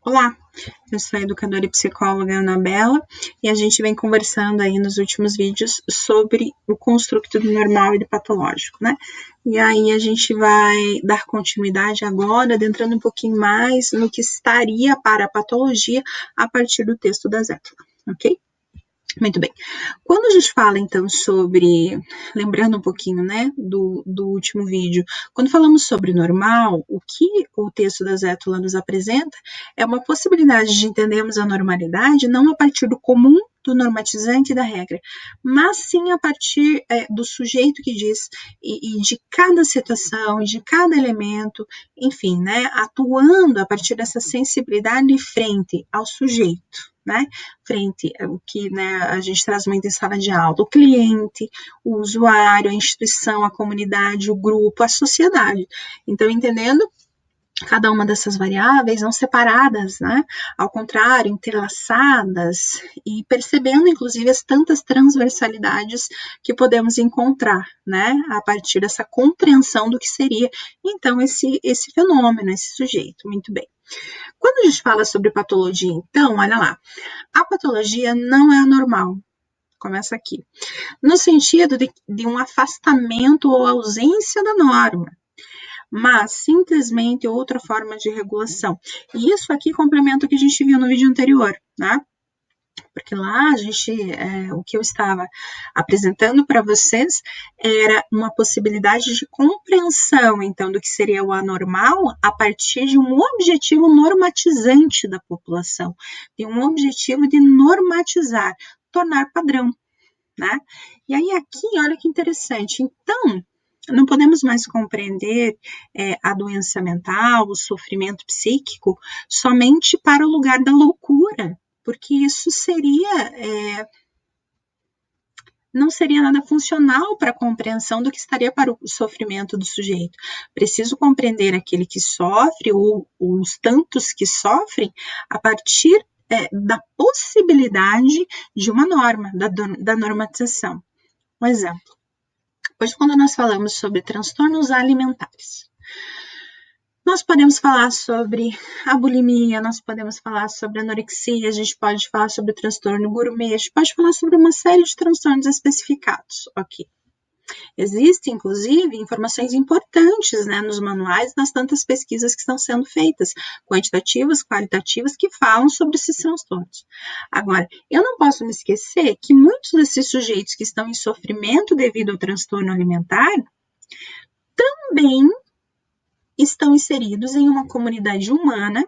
Olá, eu sou a educadora e psicóloga Anabela e a gente vem conversando aí nos últimos vídeos sobre o construto do normal e do patológico, né? E aí a gente vai dar continuidade agora, adentrando um pouquinho mais no que estaria para a patologia a partir do texto da Zétula, ok? Muito bem. Quando a gente fala, então, sobre, lembrando um pouquinho, né, do último vídeo, quando falamos sobre normal, o que o texto da Zétula nos apresenta é uma possibilidade de entendermos a normalidade não a partir do comum, do normatizante e da regra, mas sim a partir do sujeito que diz e de cada situação, de cada elemento, enfim, né, atuando a partir dessa sensibilidade frente ao sujeito, né, frente ao que, né, a gente traz muito em sala de aula, o cliente, o usuário, a instituição, a comunidade, o grupo, a sociedade. Então, entendendo cada uma dessas variáveis, não separadas, né? Ao contrário, entrelaçadas e percebendo, inclusive, as tantas transversalidades que podemos encontrar, né? A partir dessa compreensão do que seria, então, esse fenômeno, esse sujeito. Muito bem. Quando a gente fala sobre patologia, então, olha lá, a patologia não é anormal. Começa aqui. No sentido de um afastamento ou ausência da norma, mas simplesmente outra forma de regulação. E isso aqui complementa o que a gente viu no vídeo anterior, né? Porque lá o que eu estava apresentando para vocês era uma possibilidade de compreensão, então, do que seria o anormal a partir de um objetivo normatizante da população, de um objetivo de normatizar, tornar padrão, né? E aí aqui, olha que interessante, então, não podemos mais compreender a doença mental, o sofrimento psíquico, somente para o lugar da loucura, porque isso não seria nada funcional para a compreensão do que estaria para o sofrimento do sujeito. Preciso compreender aquele que sofre, ou os tantos que sofrem, a partir da possibilidade de uma norma, da normatização. Um exemplo. Hoje, quando nós falamos sobre transtornos alimentares, nós podemos falar sobre a bulimia, nós podemos falar sobre a anorexia, a gente pode falar sobre o transtorno gourmet, a gente pode falar sobre uma série de transtornos especificados, ok? Existem, inclusive, informações importantes, né, nos manuais, nas tantas pesquisas que estão sendo feitas, quantitativas, qualitativas, que falam sobre esses transtornos. Agora, eu não posso me esquecer que muitos desses sujeitos que estão em sofrimento devido ao transtorno alimentar também estão inseridos em uma comunidade humana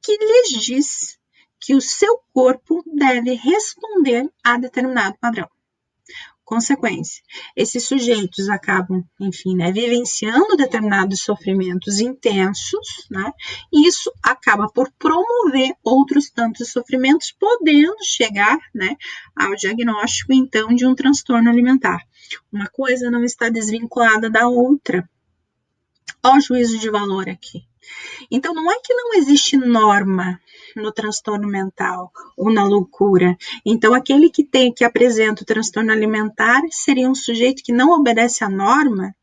que lhes diz que o seu corpo deve responder a determinado padrão. Consequência, esses sujeitos acabam, enfim, né, vivenciando determinados sofrimentos intensos, né, e isso acaba por promover outros tantos sofrimentos, podendo chegar, né, ao diagnóstico, então, de um transtorno alimentar. Uma coisa não está desvinculada da outra. Olha o juízo de valor aqui. Então, não é que não existe norma no transtorno mental ou na loucura. Então, aquele que apresenta o transtorno alimentar seria um sujeito que não obedece à norma?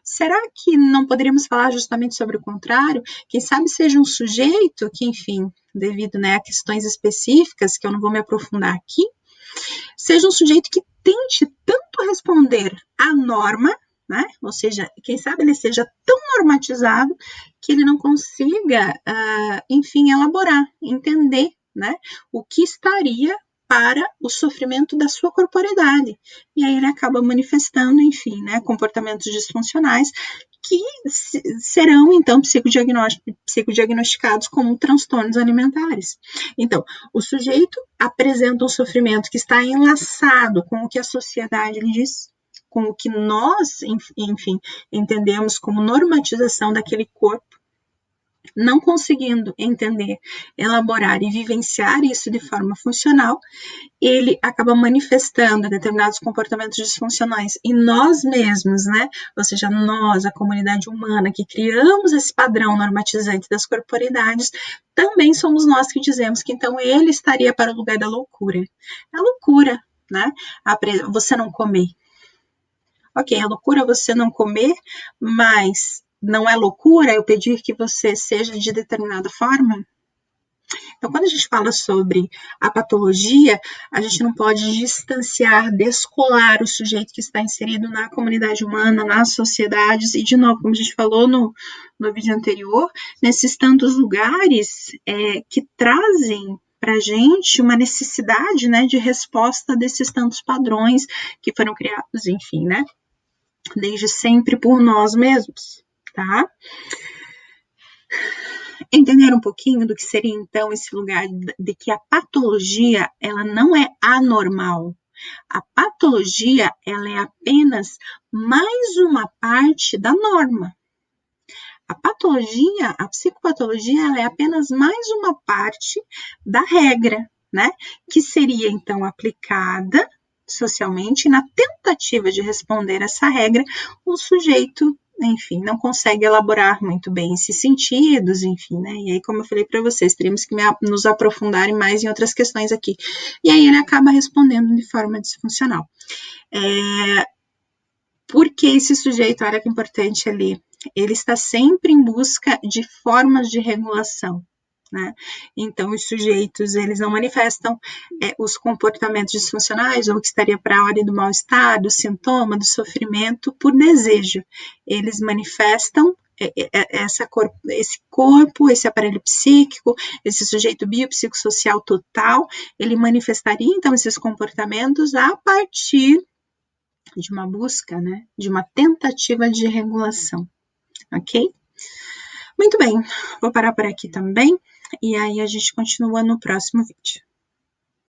Será que não poderíamos falar justamente sobre o contrário? Quem sabe seja um sujeito que, enfim, devido, né, a questões específicas, que eu não vou me aprofundar aqui, seja um sujeito que tente tanto responder à norma, né? Ou seja, quem sabe ele seja tão normatizado que ele não consiga, enfim, elaborar, entender, né, o que estaria para o sofrimento da sua corporeidade. E aí ele acaba manifestando, enfim, né, comportamentos disfuncionais que serão, então, psicodiagnosticados como transtornos alimentares. Então, o sujeito apresenta um sofrimento que está enlaçado com o que a sociedade lhe diz, com o que nós, enfim, entendemos como normatização daquele corpo, não conseguindo entender, elaborar e vivenciar isso de forma funcional, ele acaba manifestando determinados comportamentos disfuncionais e nós mesmos, né, ou seja, nós, a comunidade humana que criamos esse padrão normatizante das corporeidades, também somos nós que dizemos que então ele estaria para o lugar da loucura. É loucura, né, você não comer. Ok, é loucura você não comer, mas não é loucura eu pedir que você seja de determinada forma? Então, quando a gente fala sobre a patologia, a gente não pode distanciar, descolar o sujeito que está inserido na comunidade humana, nas sociedades, e de novo, como a gente falou no vídeo anterior, nesses tantos lugares que trazem para a gente uma necessidade, né, de resposta desses tantos padrões que foram criados, enfim, né, desde sempre por nós mesmos, tá? Entender um pouquinho do que seria, então, esse lugar de que a patologia, ela não é anormal. A patologia, ela é apenas mais uma parte da norma. A patologia, a psicopatologia, ela é apenas mais uma parte da regra, né? Que seria, então, aplicada socialmente, e na tentativa de responder essa regra, o sujeito, enfim, não consegue elaborar muito bem esses sentidos, enfim, né? E aí, como eu falei para vocês, teríamos que nos aprofundar mais em outras questões aqui. E aí ele acaba respondendo de forma disfuncional. Porque esse sujeito, olha que importante ali, ele está sempre em busca de formas de regulação, né? Então, os sujeitos, eles não manifestam os comportamentos disfuncionais, ou que estaria para a ordem do mal-estar, do sintoma, do sofrimento, por desejo. Eles manifestam esse corpo, esse aparelho psíquico, esse sujeito biopsicossocial total, ele manifestaria, então, esses comportamentos a partir de uma busca, né, de uma tentativa de regulação, ok? Muito bem, vou parar por aqui também, e aí a gente continua no próximo vídeo.